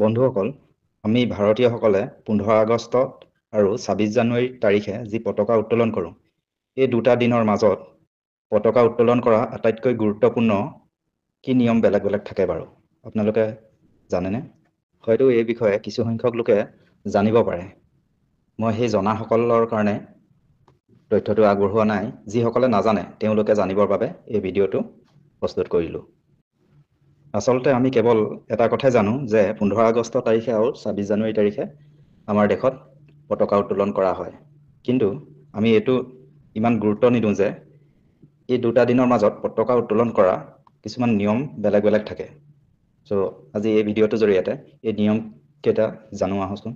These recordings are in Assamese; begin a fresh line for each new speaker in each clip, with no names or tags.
বন্ধুসকল, আমি ভাৰতীয়সকলে 15 আগষ্ট আৰু 26 জানুৱাৰী তাৰিখে যি পতাকা উত্তোলন কৰোঁ, এই দুটা দিনৰ মাজত পতাকা উত্তোলন কৰা আটাইতকৈ গুৰুত্বপূৰ্ণ কি নিয়ম বেলেগ বেলেগ থাকে বাৰু? আপোনালোকে জানেনে? হয়তো এই বিষয়ে কিছু সংখ্যক লোকে জানিব পাৰে। মই সেই জনাসকলৰ কাৰণে তথ্যটো আগবঢ়োৱা নাই। যিসকলে নাজানে তেওঁলোকে জানিবৰ বাবে এই ভিডিঅ'টো প্ৰস্তুত কৰিলোঁ। আচলতে আমি কেৱল এটা কথাই জানো যে 15 আগষ্ট তাৰিখে আৰু 26 জানুৱাৰী তাৰিখে আমাৰ দেশত পতাকা উত্তোলন কৰা হয়। কিন্তু আমি এইটো ইমান গুৰুত্ব নিদিওঁ যে এই দুটা দিনৰ মাজত পতাকা উত্তোলন কৰা কিছুমান নিয়ম বেলেগ বেলেগ থাকে। চ' আজি এই ভিডিঅ'টোৰ জৰিয়তে এই নিয়মকেইটা জানো আহোঁচোন।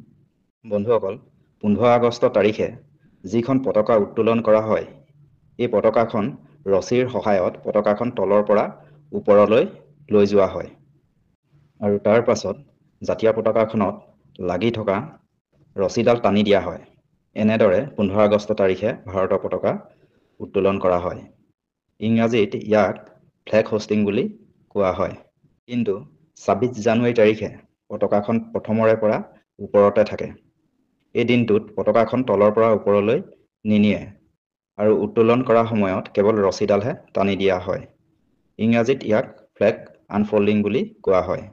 বন্ধুসকল, 15 আগষ্ট তাৰিখে যিখন পতাকা উত্তোলন কৰা হয়, এই পতাকাখন ৰছীৰ সহায়ত পতাকাখন তলৰ পৰা ওপৰলৈ লৈ যোৱা হয় আৰু তাৰ পাছত জাতীয় পতাকাখনত লাগি থকা ৰছীডাল টানি দিয়া হয়। এনেদৰে 15 আগষ্ট তাৰিখে ভাৰতৰ পতাকা উত্তোলন কৰা হয়। ইংৰাজীত ইয়াক ফ্লেগ হোষ্টিং বুলি কোৱা হয়। কিন্তু 26 জানুৱাৰী তাৰিখে পতাকাখন প্ৰথমৰে পৰা ওপৰতে থাকে। এই দিনটোত পতাকাখন তলৰ পৰা ওপৰলৈ নিনিয়ে আৰু উত্তোলন কৰাৰ সময়ত কেৱল ৰছীডালহে টানি দিয়া হয়। ইংৰাজীত ইয়াক ফ্লেগ আনফল্ডিং বুলি কোৱা হয়।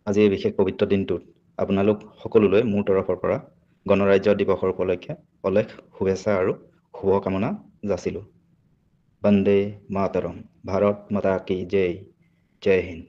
আজি এই বিশেষ পবিত্ৰ দিনটোত আপোনালোক সকলোলৈ মোৰ তৰফৰ পৰা গণৰাজ্য দিৱসৰ উপলক্ষে অলেখ শুভেচ্ছা আৰু শুভকামনা যাচিলোঁ। বন্দে মাতৰম। ভাৰত মাতা কি জয়। জয় হিন্দ।